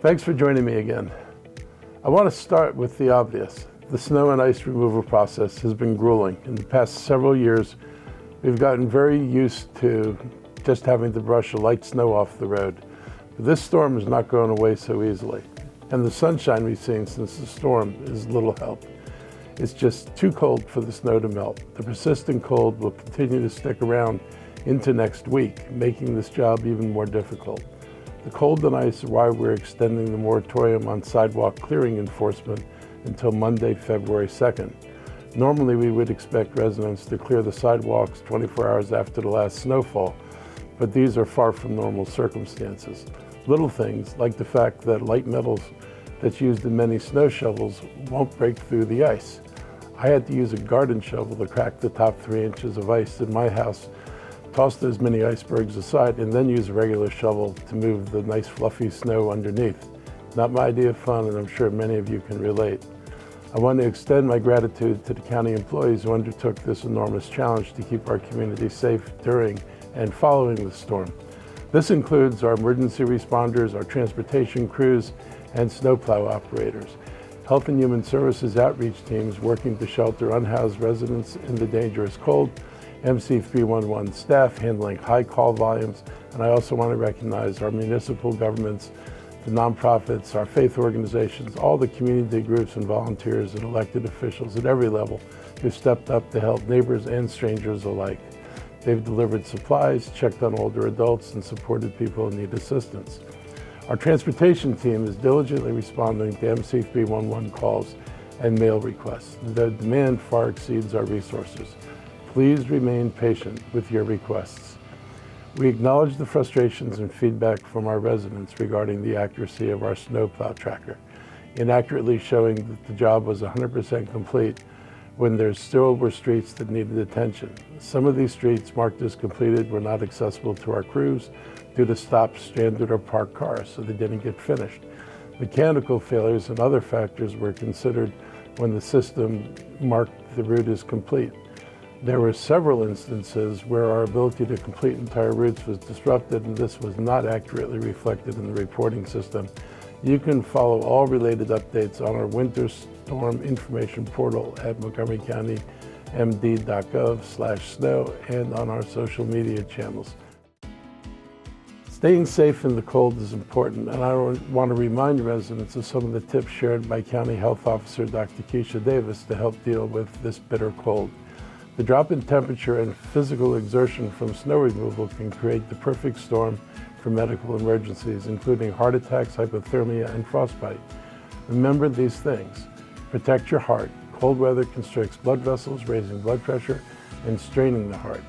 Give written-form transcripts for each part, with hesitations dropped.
Thanks for joining me again. I want to start with the obvious. The snow and ice removal process has been grueling. In the past several years, we've gotten very used to just having to brush a light snow off the road. But this storm is not going away so easily. And the sunshine we've seen since the storm is little help. It's just too cold for the snow to melt. The persistent cold will continue to stick around into next week, making this job even more difficult. The cold and ice are why we're extending the moratorium on sidewalk clearing enforcement until Monday, February 2nd. Normally, we would expect residents to clear the sidewalks 24 hours after the last snowfall, but these are far from normal circumstances. Little things, like the fact that light metals that's used in many snow shovels won't break through the ice. I had to use a garden shovel to crack the top 3 inches of ice in my house, toss those mini icebergs aside, and then use a regular shovel to move the nice fluffy snow underneath. Not my idea of fun, and I'm sure many of you can relate. I want to extend my gratitude to the county employees who undertook this enormous challenge to keep our community safe during and following the storm. This includes our emergency responders, our transportation crews, and snowplow operators. Health and Human Services outreach teams working to shelter unhoused residents in the dangerous cold, MC 311 staff handling high call volumes, and I also want to recognize our municipal governments, the nonprofits, our faith organizations, all the community groups and volunteers and elected officials at every level who stepped up to help neighbors and strangers alike. They've delivered supplies, checked on older adults, and supported people who need assistance. Our transportation team is diligently responding to MC 311 calls and mail requests. The demand far exceeds our resources. Please remain patient with your requests. We acknowledge the frustrations and feedback from our residents regarding the accuracy of our snowplow tracker, inaccurately showing that the job was 100% complete when there still were streets that needed attention. Some of these streets marked as completed were not accessible to our crews due to stopped, stranded, or parked cars, so they didn't get finished. Mechanical failures and other factors were considered when the system marked the route as complete. There were several instances where our ability to complete entire routes was disrupted, and this was not accurately reflected in the reporting system. You can follow all related updates on our winter storm information portal at montgomerycountymd.gov/snow and on our social media channels. Staying safe in the cold is important, and I want to remind residents of some of the tips shared by County Health Officer Dr. Keisha Davis to help deal with this bitter cold. The drop in temperature and physical exertion from snow removal can create the perfect storm for medical emergencies, including heart attacks, hypothermia, and frostbite. Remember these things. Protect your heart. Cold weather constricts blood vessels, raising blood pressure and straining the heart.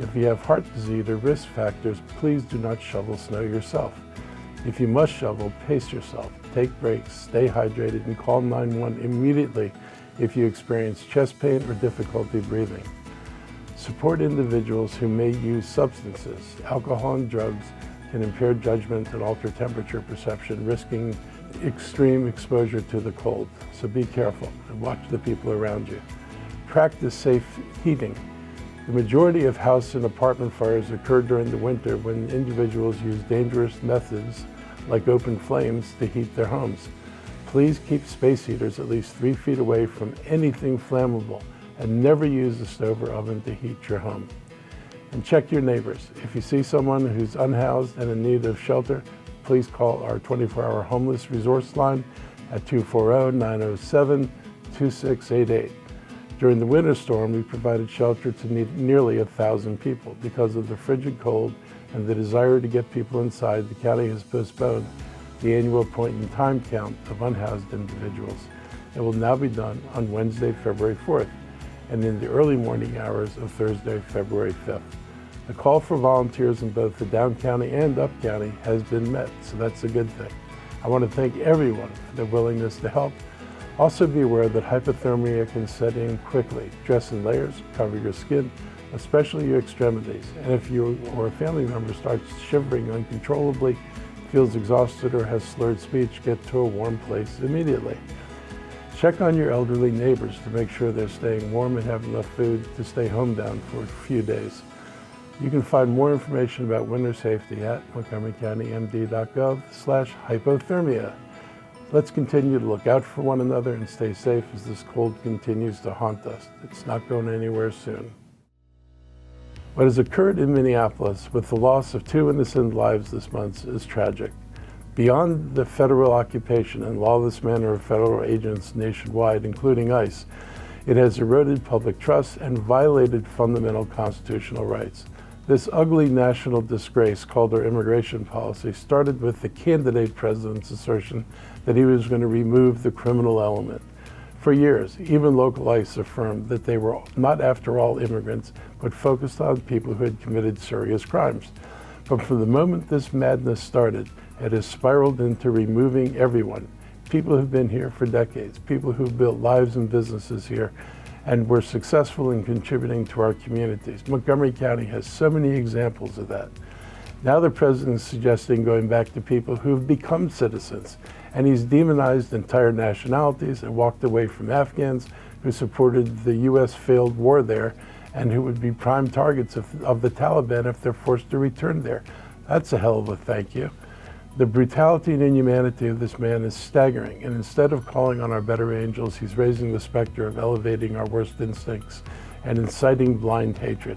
If you have heart disease or risk factors, please do not shovel snow yourself. If you must shovel, pace yourself. Take breaks, stay hydrated, and call 911 immediately if you experience chest pain or difficulty breathing. Support individuals who may use substances. Alcohol and drugs can impair judgment and alter temperature perception, risking extreme exposure to the cold. So be careful and watch the people around you. Practice safe heating. The majority of house and apartment fires occur during the winter when individuals use dangerous methods like open flames to heat their homes. Please keep space heaters at least 3 feet away from anything flammable, and never use a stove or oven to heat your home. And check your neighbors. If you see someone who's unhoused and in need of shelter, please call our 24-hour homeless resource line at 240-907-2688. During the winter storm, we provided shelter to nearly 1,000 people. Because of the frigid cold and the desire to get people inside, the county has postponed the annual point in time count of unhoused individuals. It will now be done on Wednesday, February 4th, and in the early morning hours of Thursday, February 5th. The call for volunteers in both the down county and up county has been met, so that's a good thing. I want to thank everyone for their willingness to help. Also be aware that hypothermia can set in quickly. Dress in layers, cover your skin, especially your extremities. And if you or a family member starts shivering uncontrollably, feels exhausted, or has slurred speech, get to a warm place immediately. Check on your elderly neighbors to make sure they're staying warm and have enough food to stay homebound for a few days. You can find more information about winter safety at montgomerycountymd.gov/hypothermia. Let's continue to look out for one another and stay safe as this cold continues to haunt us. It's not going anywhere soon. What has occurred in Minneapolis with the loss of 2 innocent lives this month is tragic. Beyond the federal occupation and lawless manner of federal agents nationwide, including ICE, it has eroded public trust and violated fundamental constitutional rights. This ugly national disgrace called our immigration policy started with the candidate president's assertion that he was going to remove the criminal element. For years, even local ICE affirmed that they were not after all immigrants, but focused on people who had committed serious crimes. But from the moment this madness started, it has spiraled into removing everyone. People who've been here for decades, people who've built lives and businesses here, and were successful in contributing to our communities. Montgomery County has so many examples of that. Now the president is suggesting going back to people who've become citizens, and he's demonized entire nationalities and walked away from Afghans who supported the U.S. failed war there and who would be prime targets of the Taliban if they're forced to return there. That's a hell of a thank you. The brutality and inhumanity of this man is staggering, and instead of calling on our better angels, he's raising the specter of elevating our worst instincts and inciting blind hatred.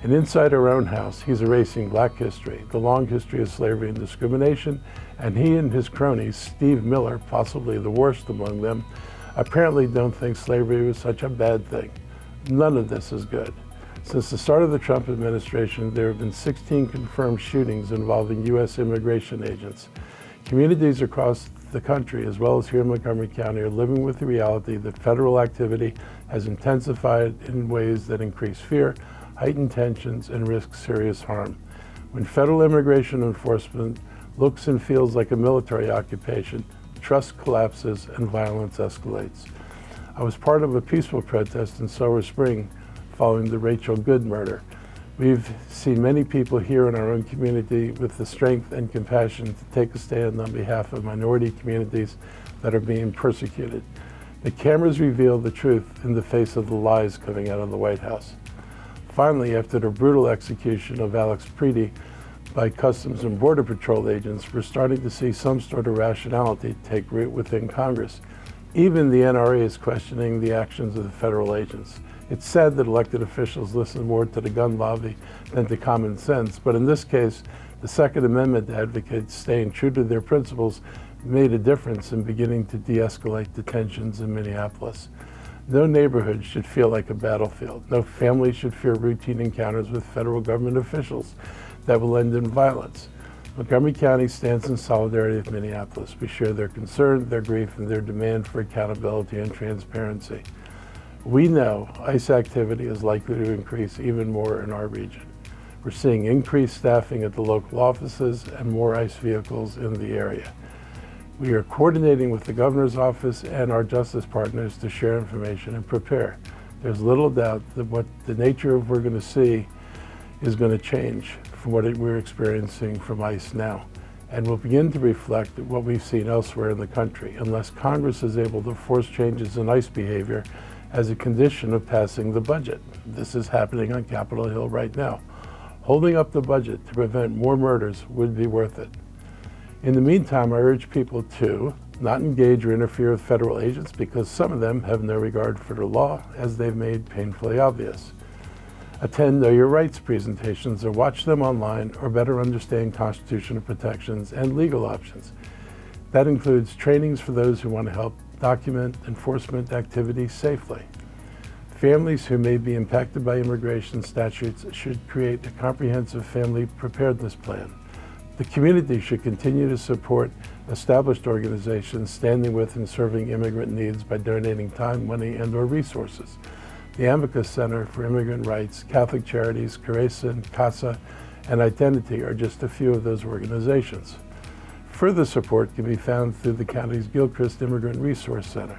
And inside our own house, he's erasing Black history, the long history of slavery and discrimination, and he and his cronies, Steve Miller, possibly the worst among them, apparently don't think slavery was such a bad thing. None of this is good. Since the start of the Trump administration, there have been 16 confirmed shootings involving U.S. immigration agents. Communities across the country, as well as here in Montgomery County, are living with the reality that federal activity has intensified in ways that increase fear, heighten tensions, and risk serious harm. When federal immigration enforcement looks and feels like a military occupation, trust collapses and violence escalates. I was part of a peaceful protest in Silver Spring following the Rachel Good murder. We've seen many people here in our own community with the strength and compassion to take a stand on behalf of minority communities that are being persecuted. The cameras reveal the truth in the face of the lies coming out of the White House. Finally, after the brutal execution of Alex Preedy by Customs and Border Patrol agents, we're starting to see some sort of rationality take root within Congress. Even the NRA is questioning the actions of the federal agents. It's sad that elected officials listen more to the gun lobby than to common sense, but in this case, the Second Amendment advocates staying true to their principles made a difference in beginning to de-escalate the tensions in Minneapolis. No neighborhood should feel like a battlefield. No family should fear routine encounters with federal government officials that will end in violence. Montgomery County stands in solidarity with Minneapolis. We share their concern, their grief, and their demand for accountability and transparency. We know ICE activity is likely to increase even more in our region. We're seeing increased staffing at the local offices and more ICE vehicles in the area. We are coordinating with the governor's office and our justice partners to share information and prepare. There's little doubt that what the nature of we're going to see is going to change from what we're experiencing from ICE now, and will begin to reflect what we've seen elsewhere in the country, unless Congress is able to force changes in ICE behavior as a condition of passing the budget. This is happening on Capitol Hill right now. Holding up the budget to prevent more murders would be worth it. In the meantime, I urge people to not engage or interfere with federal agents because some of them have no regard for the law, as they've made painfully obvious. Attend Know Your Rights presentations or watch them online, or better understand constitutional protections and legal options. That includes trainings for those who want to help document enforcement activities safely. Families who may be impacted by immigration statutes should create a comprehensive family preparedness plan. The community should continue to support established organizations standing with and serving immigrant needs by donating time, money, and/or resources. The Amicus Center for Immigrant Rights, Catholic Charities, Caresa, CASA, and Identity are just a few of those organizations. Further support can be found through the county's Gilchrist Immigrant Resource Center.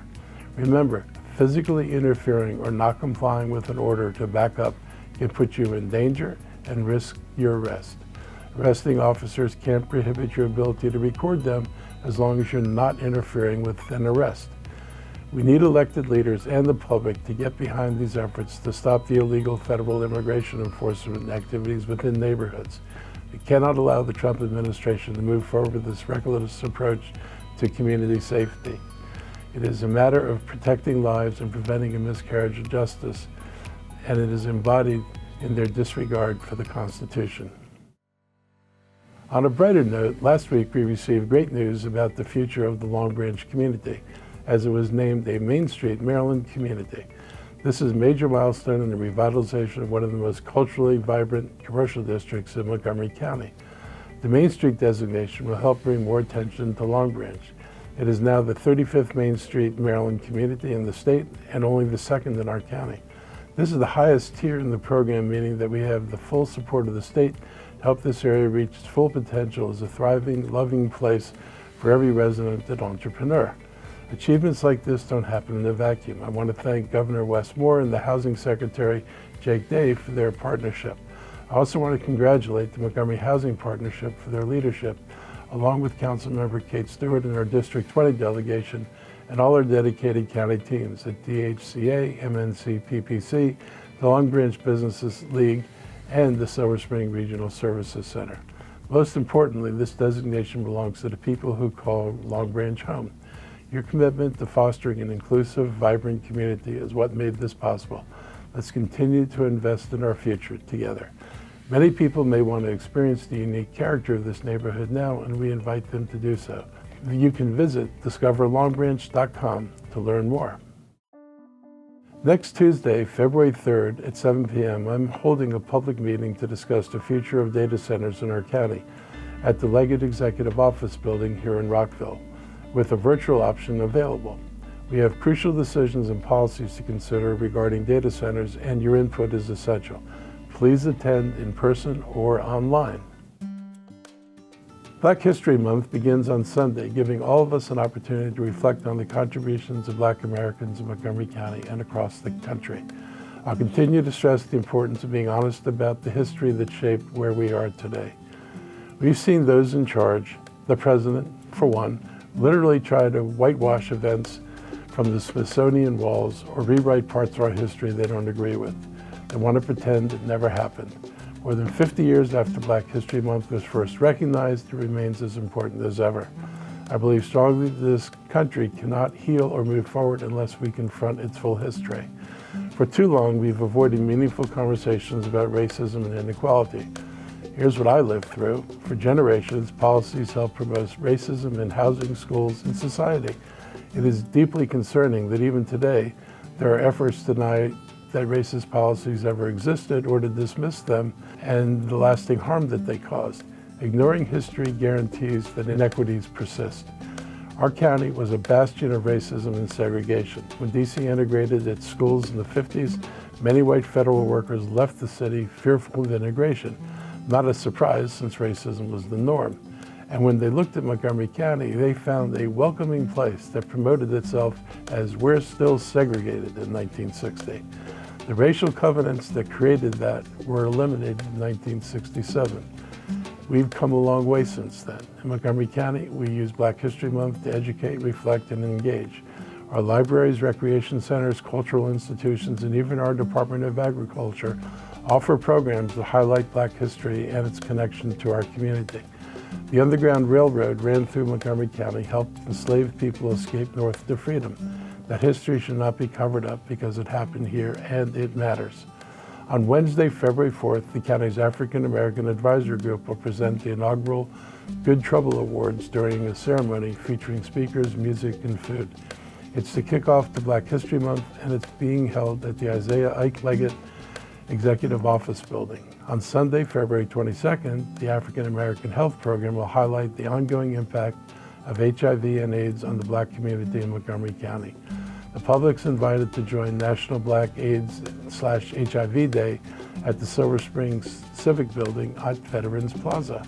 Remember, physically interfering or not complying with an order to back up can put you in danger and risk your arrest. Arresting officers can't prohibit your ability to record them as long as you're not interfering with an arrest. We need elected leaders and the public to get behind these efforts to stop the illegal federal immigration enforcement activities within neighborhoods. We cannot allow the Trump administration to move forward with this reckless approach to community safety. It is a matter of protecting lives and preventing a miscarriage of justice, and it is embodied in their disregard for the Constitution. On a brighter note, last week we received great news about the future of the Long Branch community, as it was named a Main Street, Maryland community. This is a major milestone in the revitalization of one of the most culturally vibrant commercial districts in Montgomery County. The Main Street designation will help bring more attention to Long Branch. It is now the 35th Main Street, Maryland community in the state and only the second in our county. This is the highest tier in the program, meaning that we have the full support of the state to help this area reach its full potential as a thriving, loving place for every resident and entrepreneur. Achievements like this don't happen in a vacuum. I want to thank Governor Wes Moore and the Housing Secretary, Jake Day, for their partnership. I also want to congratulate the Montgomery Housing Partnership for their leadership, along with Councilmember Kate Stewart and our District 20 delegation, and all our dedicated county teams at DHCA, MNC, PPC, the Long Branch Businesses League, and the Silver Spring Regional Services Center. Most importantly, this designation belongs to the people who call Long Branch home. Your commitment to fostering an inclusive, vibrant community is what made this possible. Let's continue to invest in our future together. Many people may want to experience the unique character of this neighborhood now, and we invite them to do so. You can visit discoverlongbranch.com to learn more. Next Tuesday, February 3rd at 7 p.m., I'm holding a public meeting to discuss the future of data centers in our county at the Leggett Executive Office Building here in Rockville, with a virtual option available. We have crucial decisions and policies to consider regarding data centers, and your input is essential. Please attend in person or online. Black History Month begins on Sunday, giving all of us an opportunity to reflect on the contributions of Black Americans in Montgomery County and across the country. I'll continue to stress the importance of being honest about the history that shaped where we are today. We've seen those in charge, the president, for one, literally try to whitewash events from the Smithsonian walls or rewrite parts of our history they don't agree with. They want to pretend it never happened. More than 50 years after Black History Month was first recognized, it remains as important as ever. I believe strongly that this country cannot heal or move forward unless we confront its full history. For too long, we've avoided meaningful conversations about racism and inequality. Here's what I lived through. For generations, policies help promote racism in housing, schools, and society. It is deeply concerning that even today, there are efforts to deny that racist policies ever existed or to dismiss them and the lasting harm that they caused. Ignoring history guarantees that inequities persist. Our county was a bastion of racism and segregation. When DC integrated its schools in the 50s, many white federal workers left the city fearful of integration. Not a surprise, since racism was the norm. And when they looked at Montgomery County, they found a welcoming place that promoted itself as we're still segregated in 1960. The racial covenants that created that were eliminated in 1967. We've come a long way since then. In Montgomery County, we use Black History Month to educate, reflect, and engage. Our libraries, recreation centers, cultural institutions, and even our Department of Agriculture offer programs that highlight Black history and its connection to our community. The Underground Railroad ran through Montgomery County, helped enslaved people escape north to freedom. That history should not be covered up because it happened here and it matters. On Wednesday, February 4th, the county's African American Advisory Group will present the inaugural Good Trouble Awards during a ceremony featuring speakers, music, and food. It's to kick off the Black History Month, and it's being held at the Isaiah Ike Leggett Executive Office Building. On Sunday, February 22nd, the African American Health Program will highlight the ongoing impact of HIV and AIDS on the Black community in Montgomery County. The public's invited to join National Black AIDS/HIV Day at the Silver Springs Civic Building at Veterans Plaza.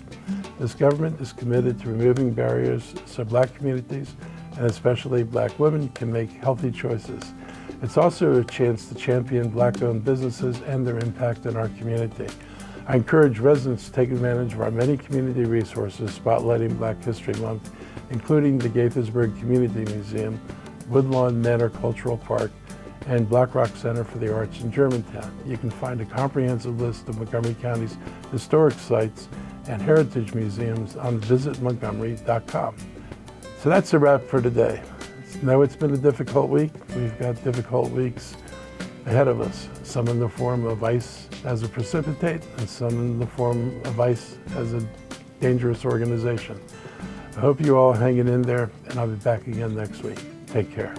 This government is committed to removing barriers so Black communities, and especially Black women, can make healthy choices. It's also a chance to champion Black-owned businesses and their impact in our community. I encourage residents to take advantage of our many community resources spotlighting Black History Month, including the Gaithersburg Community Museum, Woodlawn Manor Cultural Park, and Black Rock Center for the Arts in Germantown. You can find a comprehensive list of Montgomery County's historic sites and heritage museums on visitmontgomery.com. So that's a wrap for today. I know it's been a difficult week. We've got difficult weeks ahead of us, some in the form of ice as a precipitate and some in the form of ice as a dangerous organization. I hope you all hanging in there, and I'll be back again next week. Take care.